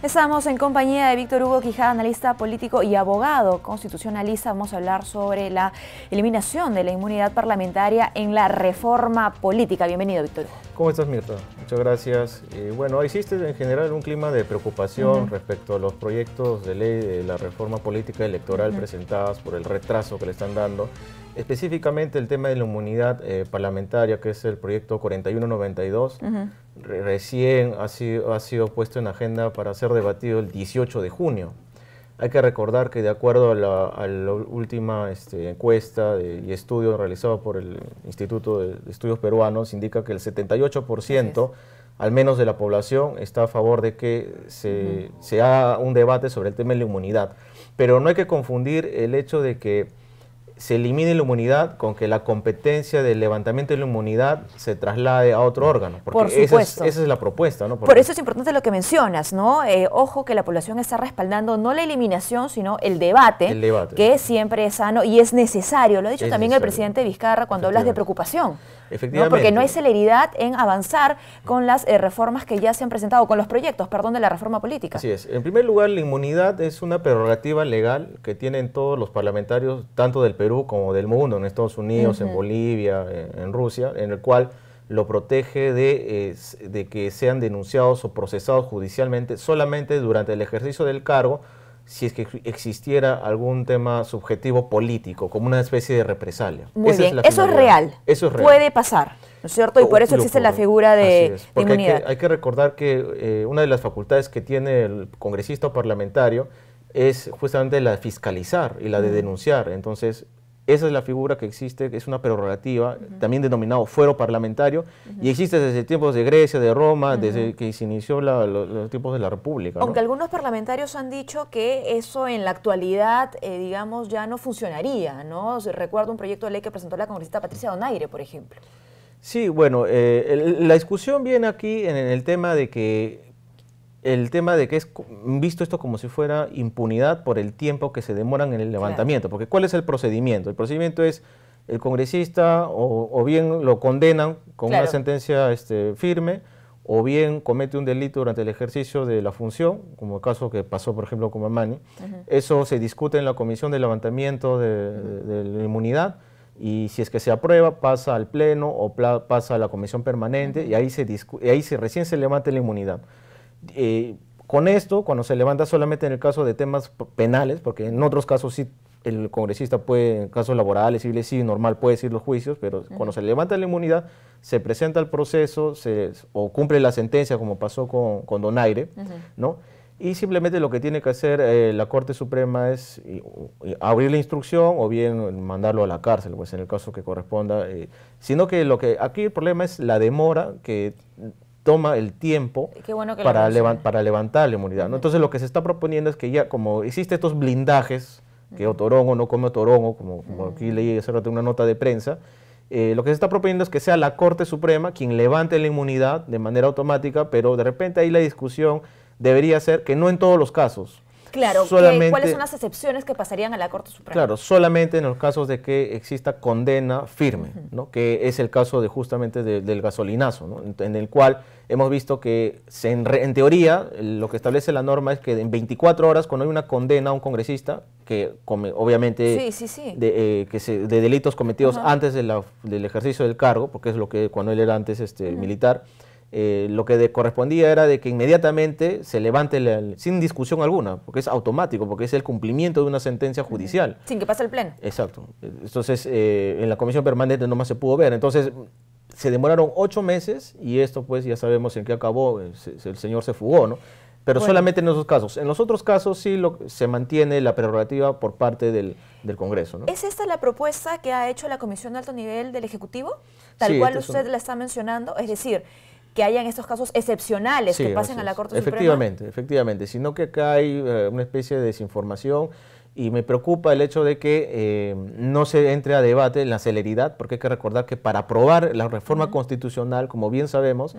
Estamos en compañía de Víctor Hugo Quijada, analista político y abogado constitucionalista. Vamos a hablar sobre la eliminación de la inmunidad parlamentaria en la reforma política. Bienvenido, Víctor Hugo. ¿Cómo estás, Mirta? Muchas gracias. Bueno, existe en general un clima de preocupación respecto a los proyectos de ley de la reforma política electoral presentadas por el retraso que le están dando. Específicamente el tema de la inmunidad parlamentaria, que es el proyecto 4192, recién ha sido puesto en agenda para ser debatido el 18 de junio. Hay que recordar que de acuerdo a la última encuesta y estudio realizado por el Instituto de Estudios Peruanos, indica que el 78% al menos de la población está a favor de que se haga un debate sobre el tema de la inmunidad. Pero no hay que confundir el hecho de que se elimine la inmunidad con que la competencia del levantamiento de la inmunidad se traslade a otro órgano. Porque por supuesto. Esa es la propuesta, ¿no? Por eso es importante lo que mencionas, ¿no? Ojo que la población está respaldando no la eliminación, sino el debate, que siempre es sano y es necesario. Lo ha dicho también el presidente Vizcarra cuando hablas de preocupación. Efectivamente. ¿No? Porque no hay celeridad en avanzar con las reformas que ya se han presentado, con los proyectos, perdón, de la reforma política. Así es. En primer lugar, la inmunidad es una prerrogativa legal que tienen todos los parlamentarios, tanto del Perú como del mundo, en Estados Unidos, en Bolivia, en Rusia, en el cual lo protege de que sean denunciados o procesados judicialmente solamente durante el ejercicio del cargo, si es que existiera algún tema subjetivo político, como una especie de represalia. Muy bien, eso es real. Eso es real. Puede pasar, ¿no es cierto? Y por eso existe la figura de inmunidad. Hay que recordar que una de las facultades que tiene el congresista o parlamentario es justamente la de fiscalizar y la de denunciar. Entonces, esa es la figura que existe, que es una prerrogativa, también denominado fuero parlamentario, y existe desde tiempos de Grecia, de Roma, desde que se inició los tiempos de la República, ¿no? Aunque algunos parlamentarios han dicho que eso en la actualidad, digamos, ya no funcionaría, ¿no? Recuerdo un proyecto de ley que presentó la congresista Patricia Donaire, por ejemplo. Sí, bueno, la discusión viene aquí en el tema de que es visto esto como si fuera impunidad por el tiempo que se demoran en el levantamiento. Porque ¿cuál es el procedimiento? El procedimiento es el congresista o bien lo condenan con una sentencia firme, o bien comete un delito durante el ejercicio de la función, como el caso que pasó, por ejemplo, con Mamani. Eso se discute en la comisión de levantamiento de la inmunidad, y si es que se aprueba, pasa al pleno o pasa a la comisión permanente, y ahí recién se levanta la inmunidad. Con esto, cuando se levanta solamente en el caso de temas penales, porque en otros casos sí el congresista puede, en casos laborales, civiles, sí, normal, puede decir los juicios, pero cuando se levanta la inmunidad, se presenta el proceso o cumple la sentencia, como pasó con Donaire, ¿no? Y simplemente lo que tiene que hacer la Corte Suprema es abrir la instrucción o bien mandarlo a la cárcel, pues en el caso que corresponda. Sino que aquí el problema es la demora que toma el tiempo para levantar la inmunidad, ¿no? Entonces lo que se está proponiendo es que ya, como existen estos blindajes, que Otorongo no come Otorongo, como aquí leí hace rato una nota de prensa, lo que se está proponiendo es que sea la Corte Suprema quien levante la inmunidad de manera automática, pero de repente ahí la discusión debería ser que no en todos los casos. Claro, ¿cuáles son las excepciones que pasarían a la Corte Suprema? Claro, solamente en los casos de que exista condena firme, ¿no? Que es el caso justamente del gasolinazo, ¿no? En el cual hemos visto que en teoría lo que establece la norma es que en 24 horas, cuando hay una condena a un congresista, que obviamente de delitos cometidos antes del ejercicio del cargo, porque es lo que cuando él era antes militar, lo que correspondía era de que inmediatamente se levante sin discusión alguna, porque es automático, porque es el cumplimiento de una sentencia judicial. Sin que pase el pleno. Exacto. Entonces, en la comisión permanente no más se pudo ver. Entonces, se demoraron 8 meses y esto pues ya sabemos en qué acabó, el señor se fugó, ¿no? Pero solamente en esos casos. En los otros casos sí se mantiene la prerrogativa por parte del Congreso, ¿no? ¿Es esta la propuesta que ha hecho la Comisión de Alto Nivel del Ejecutivo? Tal cual usted la está mencionando, es decir, que hayan estos casos excepcionales que pasen a la Corte Suprema. Efectivamente, sino que acá hay una especie de desinformación y me preocupa el hecho de que no se entre a debate en la celeridad, porque hay que recordar que para aprobar la reforma constitucional, como bien sabemos,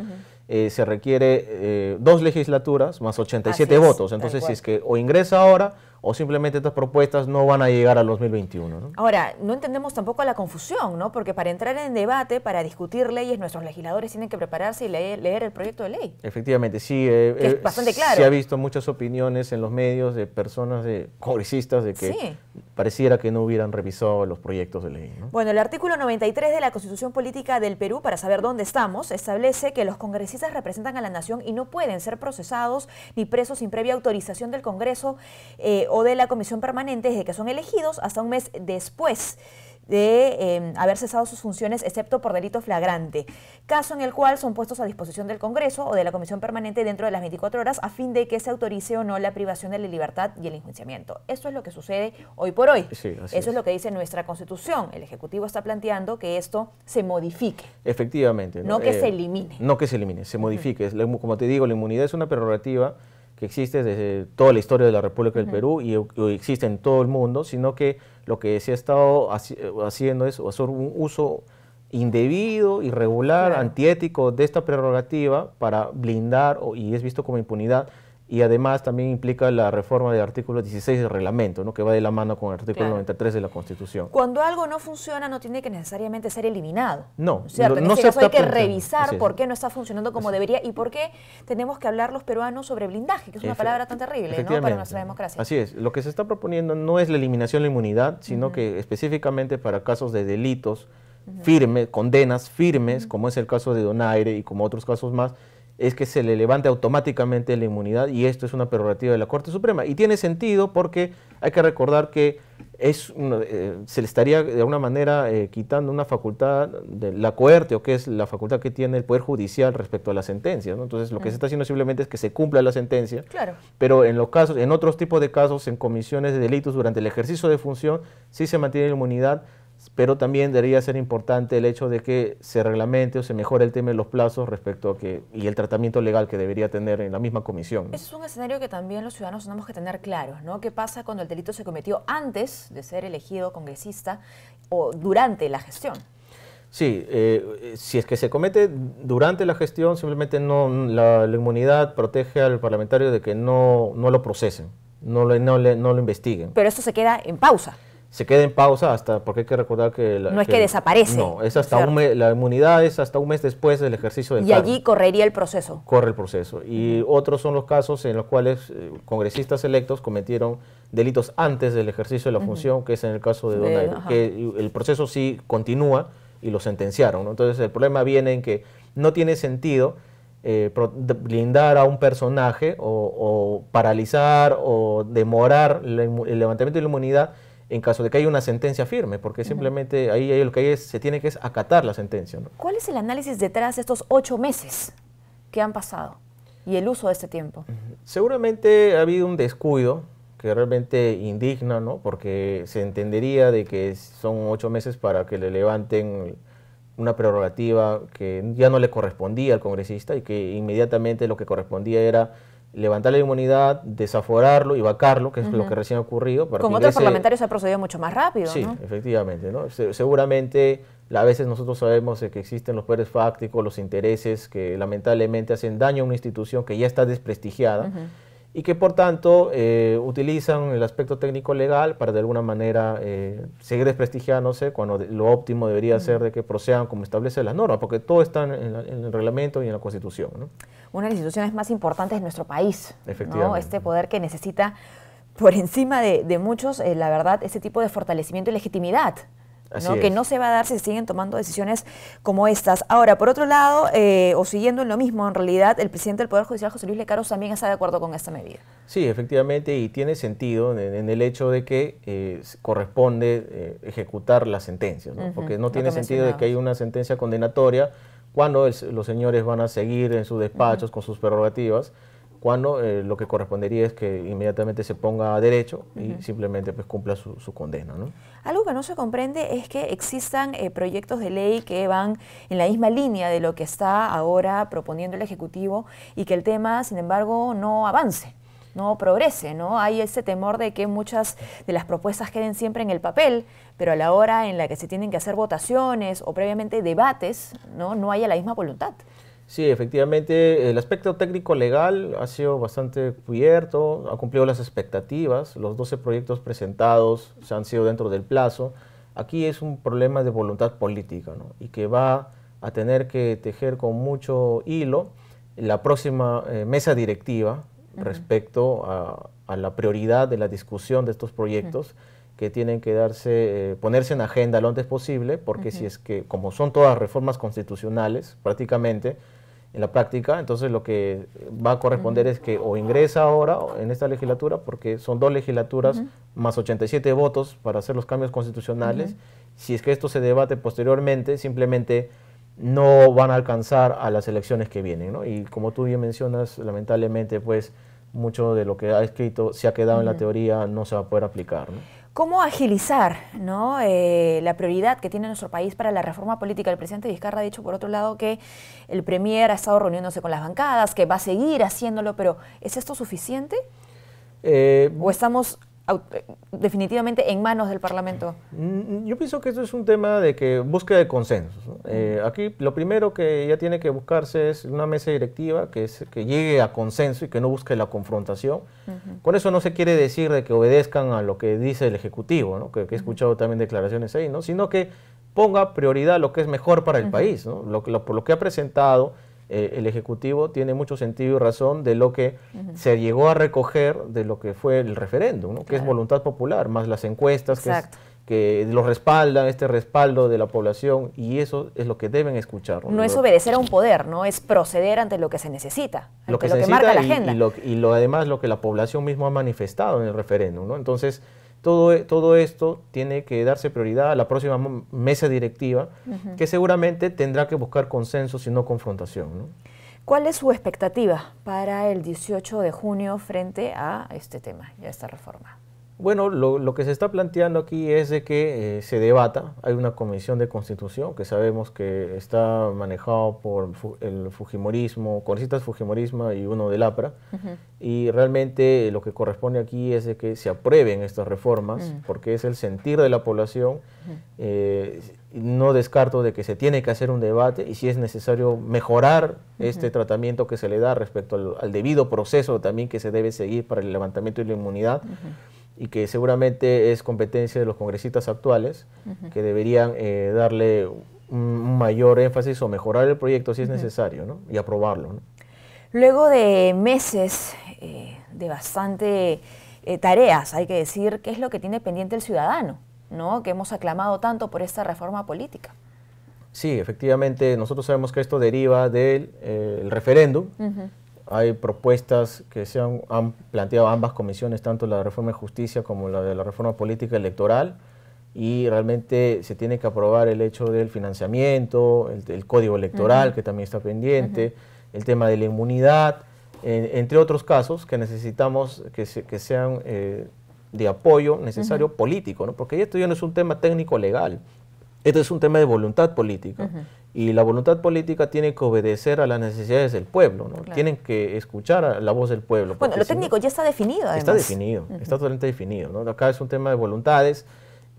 se requiere 2 legislaturas más 87 votos. Entonces, si es que o ingresa ahora o simplemente estas propuestas no van a llegar al 2021, ¿no? Ahora, no entendemos tampoco la confusión, ¿no? Porque para entrar en debate, para discutir leyes, nuestros legisladores tienen que prepararse y leer el proyecto de ley. Efectivamente, sí. Que es bastante claro. Se ha visto muchas opiniones en los medios de personas, de congresistas, de que pareciera que no hubieran revisado los proyectos de ley, ¿no? Bueno, el artículo 93 de la Constitución Política del Perú, para saber dónde estamos, establece que los congresistas representan a la nación y no pueden ser procesados ni presos sin previa autorización del Congreso o de la Comisión Permanente desde que son elegidos hasta un mes después de haber cesado sus funciones, excepto por delito flagrante, caso en el cual son puestos a disposición del Congreso o de la Comisión Permanente dentro de las 24 horas a fin de que se autorice o no la privación de la libertad y el enjuiciamiento. Eso es lo que sucede hoy por hoy. Sí, eso es lo que dice nuestra Constitución. El Ejecutivo está planteando que esto se modifique. Efectivamente. No que se elimine. No que se elimine, se modifique. Como te digo, la inmunidad es una prerrogativa que existe desde toda la historia de la República del Perú y existe en todo el mundo, sino que lo que se ha estado haciendo es hacer un uso indebido, irregular, antiético de esta prerrogativa para blindar, y es visto como impunidad, y además también implica la reforma del artículo 16 del reglamento, ¿no? Que va de la mano con el artículo 93 de la Constitución. Cuando algo no funciona no tiene que necesariamente ser eliminado. No, ¿cierto? En este caso hay que revisar por qué no está funcionando como debería y por qué tenemos que hablar los peruanos sobre blindaje, que es una palabra tan terrible, ¿no? Para nuestra democracia. Así es, lo que se está proponiendo no es la eliminación de la inmunidad, sino que específicamente para casos de delitos firmes, condenas firmes, como es el caso de Donaire y como otros casos más, es que se le levante automáticamente la inmunidad, y esto es una prerrogativa de la Corte Suprema. Y tiene sentido porque hay que recordar que se le estaría de alguna manera quitando una facultad de la coerte, o que es la facultad que tiene el Poder Judicial respecto a las sentencias, ¿no? Entonces lo que se está haciendo simplemente es que se cumpla la sentencia, pero en los casos, en otros tipos de casos, en comisiones de delitos durante el ejercicio de función, sí se mantiene la inmunidad, pero también debería ser importante el hecho de que se reglamente o se mejore el tema de los plazos respecto a y el tratamiento legal que debería tener en la misma comisión, ¿no? Ese es un escenario que también los ciudadanos tenemos que tener claros, ¿no? ¿Qué pasa cuando el delito se cometió antes de ser elegido congresista o durante la gestión? Sí, si es que se comete durante la gestión, simplemente la inmunidad protege al parlamentario de que no lo procesen, no lo investiguen. Pero esto se queda en pausa. Se queda en pausa porque hay que recordar que... No es que desaparece. No, es hasta la inmunidad es hasta un mes después del ejercicio del cargo. Y allí correría el proceso. Corre el proceso. Y otros son los casos en los cuales congresistas electos cometieron delitos antes del ejercicio de la función, que es en el caso de Donaire, que el proceso sí continúa y lo sentenciaron, ¿no? Entonces el problema viene en que no tiene sentido blindar a un personaje o paralizar o demorar el levantamiento de la inmunidad en caso de que haya una sentencia firme, porque simplemente ahí lo que se tiene que es acatar la sentencia, ¿no? ¿Cuál es el análisis detrás de estos 8 meses que han pasado y el uso de este tiempo? Seguramente ha habido un descuido que realmente indigna, ¿no? Porque se entendería de que son 8 meses para que le levanten una prerrogativa que ya no le correspondía al congresista y que inmediatamente lo que correspondía era levantar la inmunidad, desaforarlo y vacarlo, que es lo que recién ha ocurrido. Con otros parlamentarios se ha procedido mucho más rápido, sí, ¿no? Efectivamente, ¿no? Seguramente a veces nosotros sabemos que existen los poderes fácticos, los intereses que lamentablemente hacen daño a una institución que ya está desprestigiada y que por tanto utilizan el aspecto técnico legal para de alguna manera seguir desprestigiándose, cuando lo óptimo debería ser de que procedan como establece la norma, porque todo está en el reglamento y en la Constitución, ¿no? Una de las instituciones más importantes de nuestro país, efectivamente, ¿no? Este poder que necesita por encima de muchos, la verdad, ese tipo de fortalecimiento y legitimidad, ¿no? Que no se va a dar si se siguen tomando decisiones como estas. Ahora, por otro lado, o siguiendo en lo mismo, en realidad, el presidente del Poder Judicial, José Luis Lecaros, también está de acuerdo con esta medida. Sí, efectivamente, y tiene sentido en el hecho de que corresponde ejecutar las sentencias, ¿no? Porque no tiene sentido de que haya una sentencia condenatoria cuando los señores van a seguir en sus despachos con sus prerrogativas, cuando lo que correspondería es que inmediatamente se ponga a derecho y simplemente pues cumpla su condena, ¿no? Algo que no se comprende es que existan proyectos de ley que van en la misma línea de lo que está ahora proponiendo el Ejecutivo y que el tema, sin embargo, no avance, no progrese, ¿no? Hay ese temor de que muchas de las propuestas queden siempre en el papel, pero a la hora en la que se tienen que hacer votaciones o previamente debates, no haya la misma voluntad. Sí, efectivamente, el aspecto técnico-legal ha sido bastante cubierto, ha cumplido las expectativas, los 12 proyectos presentados se han sido dentro del plazo. Aquí es un problema de voluntad política, ¿no? Y que va a tener que tejer con mucho hilo la próxima mesa directiva respecto a la prioridad de la discusión de estos proyectos que tienen que ponerse en agenda lo antes posible, porque si es que, como son todas reformas constitucionales prácticamente, en la práctica, entonces lo que va a corresponder es que o ingresa ahora en esta legislatura, porque son 2 legislaturas más 87 votos para hacer los cambios constitucionales. Si es que esto se debate posteriormente, simplemente no van a alcanzar a las elecciones que vienen, ¿no? Y como tú bien mencionas, lamentablemente, pues mucho de lo que ha escrito se ha quedado en la teoría, no se va a poder aplicar, ¿no? ¿Cómo agilizar, ¿no?, la prioridad que tiene nuestro país para la reforma política? El presidente Vizcarra ha dicho, por otro lado, que el premier ha estado reuniéndose con las bancadas, que va a seguir haciéndolo, pero ¿es esto suficiente? ¿O estamos definitivamente en manos del Parlamento? Yo pienso que esto es un tema de que búsqueda de consensos, ¿no? Aquí lo primero que ya tiene que buscarse es una mesa directiva que llegue a consenso y que no busque la confrontación. Con eso no se quiere decir de que obedezcan a lo que dice el Ejecutivo, ¿no? Que he escuchado también declaraciones ahí, ¿no? Sino que ponga prioridad a lo que es mejor para el país, ¿no? Por lo que ha presentado el Ejecutivo tiene mucho sentido y razón de lo que se llegó a recoger de lo que fue el referéndum, ¿no? Que es voluntad popular, más las encuestas que lo respaldan, este respaldo de la población, y eso es lo que deben escuchar, ¿no? No es obedecer a un poder, ¿no? Es proceder ante lo que se necesita, ante lo que marca la agenda. Además lo que la población misma ha manifestado en el referéndum, ¿no? Entonces, todo esto tiene que darse prioridad a la próxima mesa directiva, que seguramente tendrá que buscar consensos y no confrontación, ¿no? ¿Cuál es su expectativa para el 18 de junio frente a este tema y a esta reforma? Bueno, lo que se está planteando aquí es de que se debata. Hay una comisión de constitución que sabemos que está manejado por el fujimorismo, congresistas fujimorismo y uno del APRA, y realmente lo que corresponde aquí es de que se aprueben estas reformas, porque es el sentir de la población. No descarto de que se tiene que hacer un debate y si es necesario mejorar este tratamiento que se le da respecto al debido proceso también que se debe seguir para el levantamiento de la inmunidad, y que seguramente es competencia de los congresistas actuales, que deberían darle un mayor énfasis o mejorar el proyecto si es necesario, ¿no? Y aprobarlo, ¿no? Luego de meses de bastante tareas, hay que decir, ¿qué es lo que tiene pendiente el ciudadano, ¿no?, que hemos aclamado tanto por esta reforma política? Sí, efectivamente, nosotros sabemos que esto deriva del el referéndum. Hay propuestas que han planteado ambas comisiones, tanto la reforma de justicia como la de la reforma política electoral, y realmente se tiene que aprobar el hecho del financiamiento, el código electoral que también está pendiente, el tema de la inmunidad, entre otros casos que necesitamos que sean de apoyo necesario político, ¿no? Porque esto ya no es un tema técnico legal, esto es un tema de voluntad política. Y la voluntad política tiene que obedecer a las necesidades del pueblo, ¿no? Claro. Tienen que escuchar a la voz del pueblo. Bueno, lo técnico ya está definido, además. Está definido, está totalmente definido, ¿no? Acá es un tema de voluntades,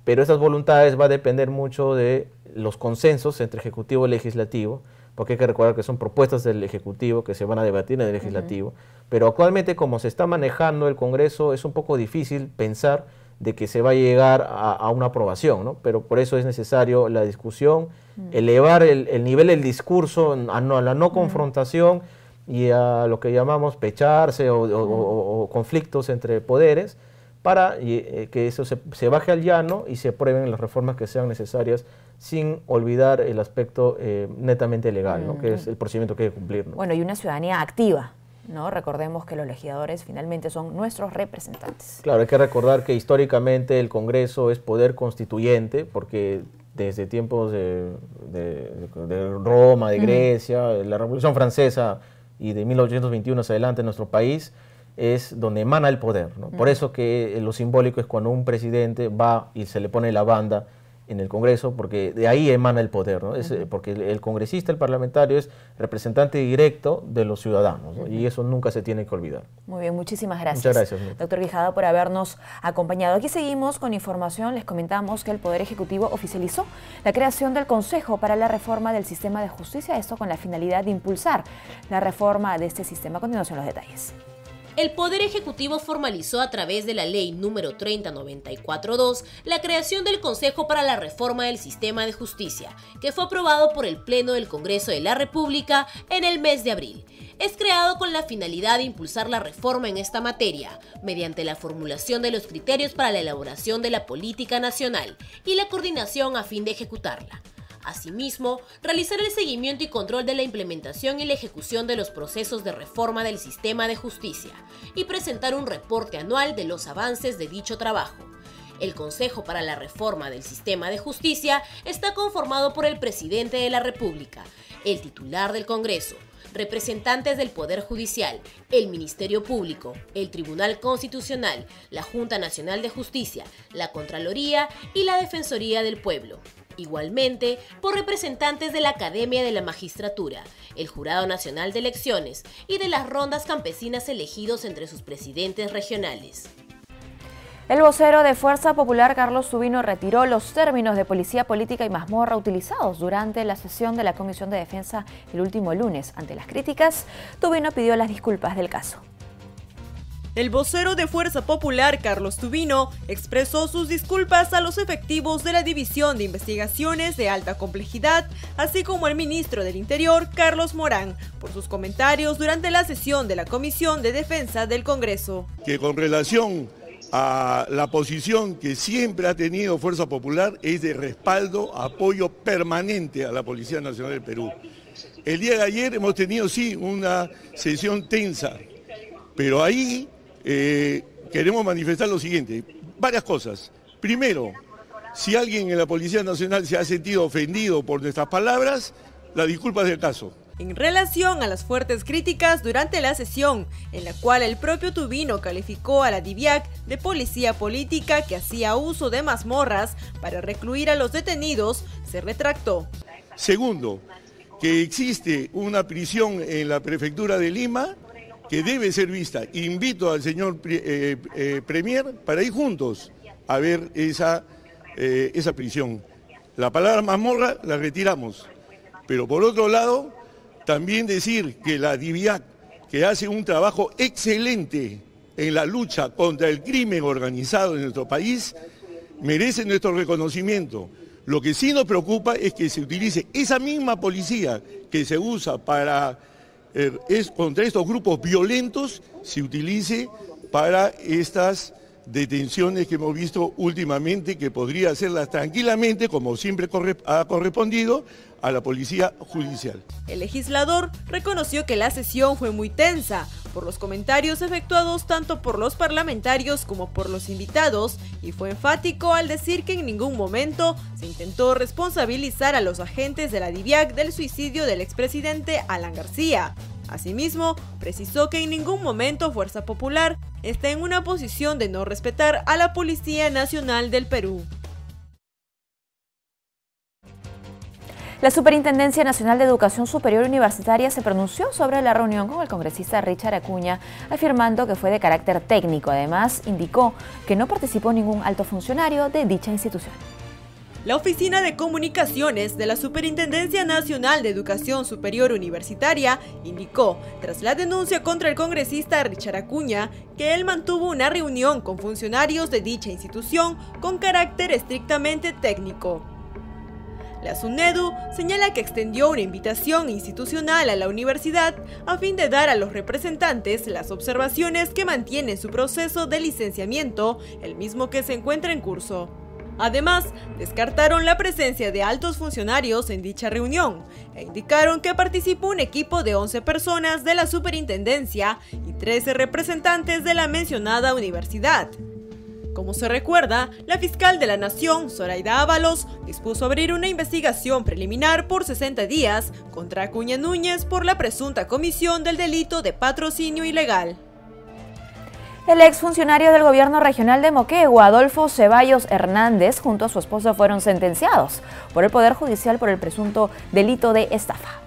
pero esas voluntades va a depender mucho de los consensos entre Ejecutivo y Legislativo, porque hay que recordar que son propuestas del Ejecutivo que se van a debatir en el Legislativo, pero actualmente como se está manejando el Congreso es un poco difícil pensar de que se va a llegar a una aprobación, ¿no? Pero por eso es necesario la discusión, elevar el nivel del discurso a la no confrontación y a lo que llamamos pecharse o conflictos entre poderes, para que eso se baje al llano y se aprueben las reformas que sean necesarias sin olvidar el aspecto netamente legal, ¿no? Que es el procedimiento que hay que cumplir, ¿no? Bueno, y una ciudadanía activa, ¿no? Recordemos que los legisladores finalmente son nuestros representantes. Claro, hay que recordar que históricamente el Congreso es poder constituyente, porque desde tiempos de Roma, de Grecia, la Revolución Francesa y de 1821 hacia adelante en nuestro país, es donde emana el poder, ¿no? Por eso que lo simbólico es cuando un presidente va y se le pone la banda en el Congreso, porque de ahí emana el poder, ¿no? Porque el congresista, el parlamentario, es representante directo de los ciudadanos, ¿no? Y eso nunca se tiene que olvidar. Muy bien, muchísimas gracias. Muchas gracias, Mirta. Doctor Quijada, por habernos acompañado. Aquí seguimos con información. Les comentamos que el Poder Ejecutivo oficializó la creación del Consejo para la Reforma del Sistema de Justicia, esto con la finalidad de impulsar la reforma de este sistema. A continuación, los detalles. El Poder Ejecutivo formalizó a través de la Ley número 3094-2 la creación del Consejo para la Reforma del Sistema de Justicia, que fue aprobado por el Pleno del Congreso de la República en el mes de abril. Es creado con la finalidad de impulsar la reforma en esta materia, mediante la formulación de los criterios para la elaboración de la política nacional y la coordinación a fin de ejecutarla. Asimismo, realizar el seguimiento y control de la implementación y la ejecución de los procesos de reforma del sistema de justicia y presentar un reporte anual de los avances de dicho trabajo. El Consejo para la Reforma del Sistema de Justicia está conformado por el Presidente de la República, el titular del Congreso, representantes del Poder Judicial, el Ministerio Público, el Tribunal Constitucional, la Junta Nacional de Justicia, la Contraloría y la Defensoría del Pueblo. Igualmente, por representantes de la Academia de la Magistratura, el Jurado Nacional de Elecciones y de las rondas campesinas elegidos entre sus presidentes regionales. El vocero de Fuerza Popular, Carlos Tubino, retiró los términos de policía política y mazmorra utilizados durante la sesión de la Comisión de Defensa el último lunes. Ante las críticas, Tubino pidió las disculpas del caso. El vocero de Fuerza Popular, Carlos Tubino, expresó sus disculpas a los efectivos de la División de Investigaciones de Alta Complejidad, así como al ministro del Interior, Carlos Morán, por sus comentarios durante la sesión de la Comisión de Defensa del Congreso. Que con relación a la posición que siempre ha tenido Fuerza Popular es de respaldo, apoyo permanente a la Policía Nacional del Perú. El día de ayer hemos tenido, sí, una sesión tensa, pero ahí queremos manifestar lo siguiente, varias cosas. Primero, si alguien en la Policía Nacional se ha sentido ofendido por nuestras palabras, la disculpa es del caso. En relación a las fuertes críticas durante la sesión, en la cual el propio Tubino calificó a la DIVIAC de policía política que hacía uso de mazmorras para recluir a los detenidos, se retractó. Segundo, que existe una prisión en la prefectura de Lima que debe ser vista. Invito al señor Premier para ir juntos a ver esa prisión. La palabra mazmorra la retiramos, pero por otro lado, también decir que la DIVIAC, que hace un trabajo excelente en la lucha contra el crimen organizado en nuestro país, merece nuestro reconocimiento. Lo que sí nos preocupa es que se utilice esa misma policía que se usa para contra estos grupos violentos, se utilice para estas detenciones que hemos visto últimamente, que podría hacerlas tranquilamente, como siempre ha correspondido, a la Policía Judicial. El legislador reconoció que la sesión fue muy tensa por los comentarios efectuados tanto por los parlamentarios como por los invitados, y fue enfático al decir que en ningún momento se intentó responsabilizar a los agentes de la DIVIAC del suicidio del expresidente Alan García. Asimismo, precisó que en ningún momento Fuerza Popular está en una posición de no respetar a la Policía Nacional del Perú. La Superintendencia Nacional de Educación Superior Universitaria se pronunció sobre la reunión con el congresista Richard Acuña, afirmando que fue de carácter técnico. Además, indicó que no participó ningún alto funcionario de dicha institución. La Oficina de Comunicaciones de la Superintendencia Nacional de Educación Superior Universitaria indicó, tras la denuncia contra el congresista Richard Acuña, que él mantuvo una reunión con funcionarios de dicha institución con carácter estrictamente técnico. La SUNEDU señala que extendió una invitación institucional a la universidad a fin de dar a los representantes las observaciones que mantienen su proceso de licenciamiento, el mismo que se encuentra en curso. Además, descartaron la presencia de altos funcionarios en dicha reunión e indicaron que participó un equipo de 11 personas de la superintendencia y 13 representantes de la mencionada universidad. Como se recuerda, la fiscal de la Nación, Zoraida Ábalos, dispuso abrir una investigación preliminar por 60 días contra Acuña Núñez por la presunta comisión del delito de patrocinio ilegal. El exfuncionario del gobierno regional de Moquegua, Adolfo Ceballos Hernández, junto a su esposa fueron sentenciados por el Poder Judicial por el presunto delito de estafa.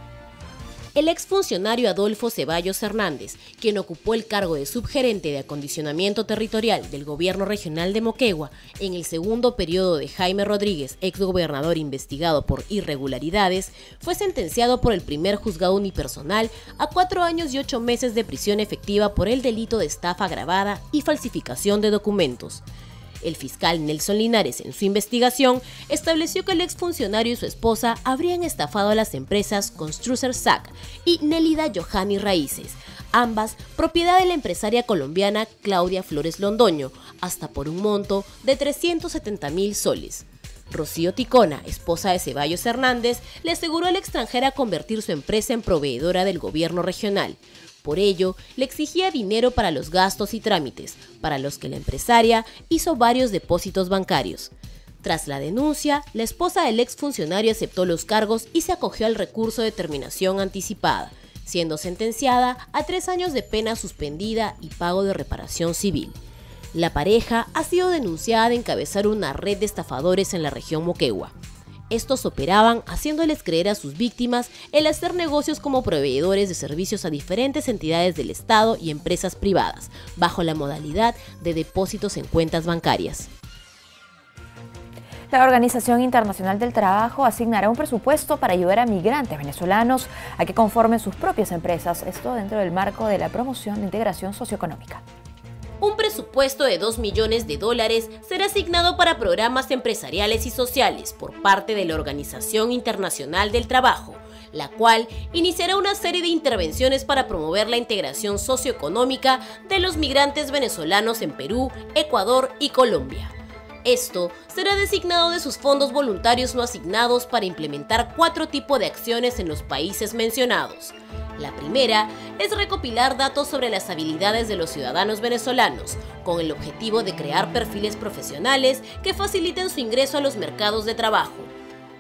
El exfuncionario Adolfo Ceballos Hernández, quien ocupó el cargo de subgerente de acondicionamiento territorial del gobierno regional de Moquegua en el segundo periodo de Jaime Rodríguez, exgobernador investigado por irregularidades, fue sentenciado por el primer juzgado unipersonal a 4 años y 8 meses de prisión efectiva por el delito de estafa agravada y falsificación de documentos. El fiscal Nelson Linares, en su investigación, estableció que el exfuncionario y su esposa habrían estafado a las empresas Construcer SAC y Nélida Johanny Raíces, ambas propiedad de la empresaria colombiana Claudia Flores Londoño, hasta por un monto de 370.000 soles. Rocío Ticona, esposa de Ceballos Hernández, le aseguró a la extranjera convertir su empresa en proveedora del gobierno regional. Por ello, le exigía dinero para los gastos y trámites, para los que la empresaria hizo varios depósitos bancarios. Tras la denuncia, la esposa del exfuncionario aceptó los cargos y se acogió al recurso de terminación anticipada, siendo sentenciada a 3 años de pena suspendida y pago de reparación civil. La pareja ha sido denunciada de encabezar una red de estafadores en la región Moquegua. Estos operaban haciéndoles creer a sus víctimas el hacer negocios como proveedores de servicios a diferentes entidades del Estado y empresas privadas, bajo la modalidad de depósitos en cuentas bancarias. La Organización Internacional del Trabajo asignará un presupuesto para ayudar a migrantes venezolanos a que conformen sus propias empresas, esto dentro del marco de la promoción de integración socioeconómica. Un presupuesto de $2 millones será asignado para programas empresariales y sociales por parte de la Organización Internacional del Trabajo, la cual iniciará una serie de intervenciones para promover la integración socioeconómica de los migrantes venezolanos en Perú, Ecuador y Colombia. Esto será designado de sus fondos voluntarios no asignados para implementar 4 tipos de acciones en los países mencionados. La primera es recopilar datos sobre las habilidades de los ciudadanos venezolanos, con el objetivo de crear perfiles profesionales que faciliten su ingreso a los mercados de trabajo.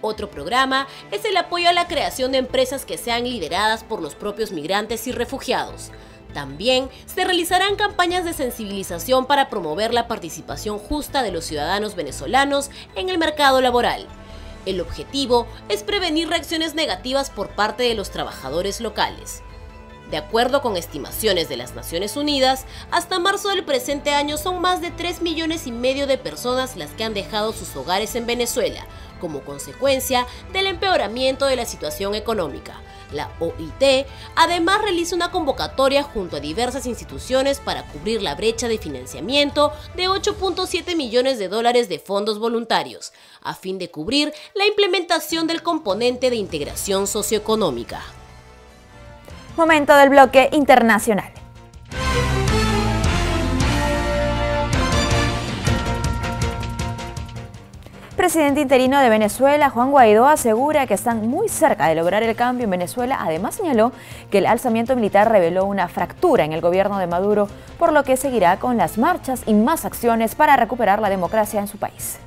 Otro programa es el apoyo a la creación de empresas que sean lideradas por los propios migrantes y refugiados. También se realizarán campañas de sensibilización para promover la participación justa de los ciudadanos venezolanos en el mercado laboral. El objetivo es prevenir reacciones negativas por parte de los trabajadores locales. De acuerdo con estimaciones de las Naciones Unidas, hasta marzo del presente año son más de 3,5 millones de personas las que han dejado sus hogares en Venezuela, como consecuencia del empeoramiento de la situación económica. La OIT además realiza una convocatoria junto a diversas instituciones para cubrir la brecha de financiamiento de $8.7 millones de fondos voluntarios, a fin de cubrir la implementación del componente de integración socioeconómica. Momento del bloque internacional. El presidente interino de Venezuela, Juan Guaidó, asegura que están muy cerca de lograr el cambio en Venezuela. Además, señaló que el alzamiento militar reveló una fractura en el gobierno de Maduro, por lo que seguirá con las marchas y más acciones para recuperar la democracia en su país.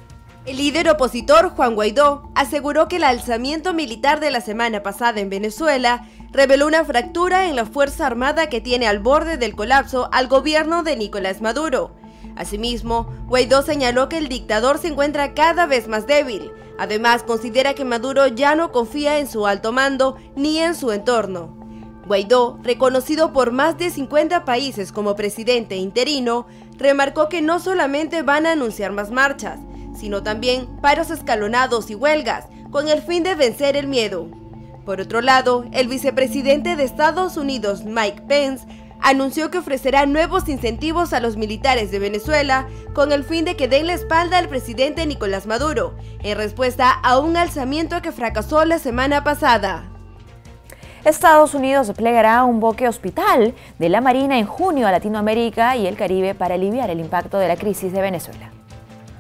El líder opositor, Juan Guaidó, aseguró que el alzamiento militar de la semana pasada en Venezuela reveló una fractura en la Fuerza Armada que tiene al borde del colapso al gobierno de Nicolás Maduro. Asimismo, Guaidó señaló que el dictador se encuentra cada vez más débil. Además, considera que Maduro ya no confía en su alto mando ni en su entorno. Guaidó, reconocido por más de 50 países como presidente interino, remarcó que no solamente van a anunciar más marchas, sino también paros escalonados y huelgas, con el fin de vencer el miedo. Por otro lado, el vicepresidente de Estados Unidos, Mike Pence, anunció que ofrecerá nuevos incentivos a los militares de Venezuela con el fin de que den la espalda al presidente Nicolás Maduro, en respuesta a un alzamiento que fracasó la semana pasada. Estados Unidos desplegará un buque hospital de la Marina en junio a Latinoamérica y el Caribe para aliviar el impacto de la crisis de Venezuela.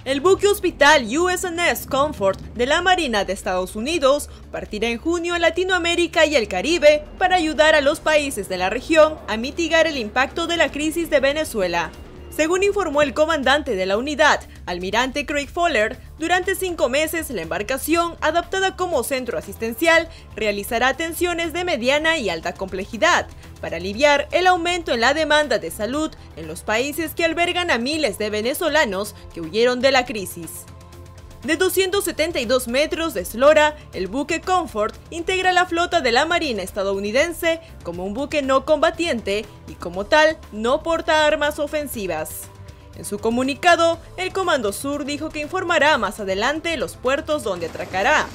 El buque hospital USNS Comfort de la Marina de Estados Unidos partirá en junio a Latinoamérica y el Caribe para ayudar a los países de la región a mitigar el impacto de la crisis de Venezuela. Según informó el comandante de la unidad, almirante Craig Fowler, durante 5 meses la embarcación, adaptada como centro asistencial, realizará atenciones de mediana y alta complejidad, para aliviar el aumento en la demanda de salud en los países que albergan a miles de venezolanos que huyeron de la crisis. De 272 metros de eslora, el buque Comfort integra la flota de la Marina estadounidense como un buque no combatiente y como tal no porta armas ofensivas. En su comunicado, el Comando Sur dijo que informará más adelante los puertos donde atracará.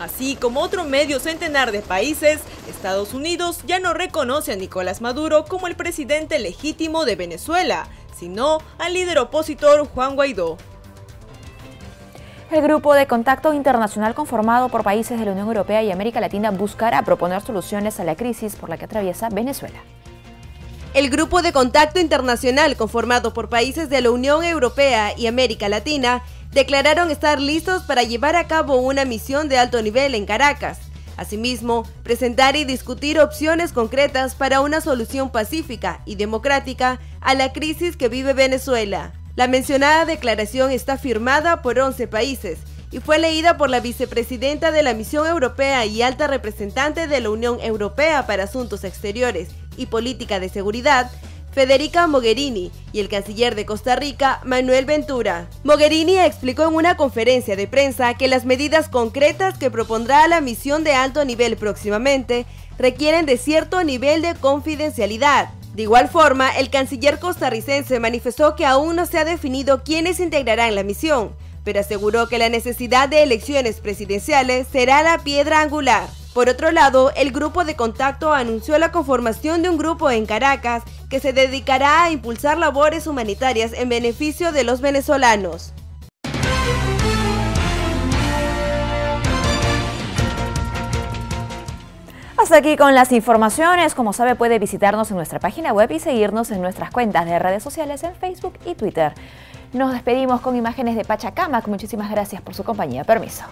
Así como otro medio centenar de países, Estados Unidos ya no reconoce a Nicolás Maduro como el presidente legítimo de Venezuela, sino al líder opositor Juan Guaidó. El grupo de contacto internacional conformado por países de la Unión Europea y América Latina buscará proponer soluciones a la crisis por la que atraviesa Venezuela. El grupo de contacto internacional conformado por países de la Unión Europea y América Latina declararon estar listos para llevar a cabo una misión de alto nivel en Caracas. Asimismo, presentar y discutir opciones concretas para una solución pacífica y democrática a la crisis que vive Venezuela. La mencionada declaración está firmada por 11 países y fue leída por la vicepresidenta de la Misión Europea y alta representante de la Unión Europea para Asuntos Exteriores y Política de Seguridad, Federica Mogherini, y el canciller de Costa Rica, Manuel Ventura. Mogherini explicó en una conferencia de prensa que las medidas concretas que propondrá la misión de alto nivel próximamente requieren de cierto nivel de confidencialidad. De igual forma, el canciller costarricense manifestó que aún no se ha definido quiénes integrarán la misión, pero aseguró que la necesidad de elecciones presidenciales será la piedra angular. Por otro lado, el grupo de contacto anunció la conformación de un grupo en Caracas que se dedicará a impulsar labores humanitarias en beneficio de los venezolanos. Hasta aquí con las informaciones. Como sabe, puede visitarnos en nuestra página web y seguirnos en nuestras cuentas de redes sociales en Facebook y Twitter. Nos despedimos con imágenes de Pachacamac. Muchísimas gracias por su compañía. Permiso.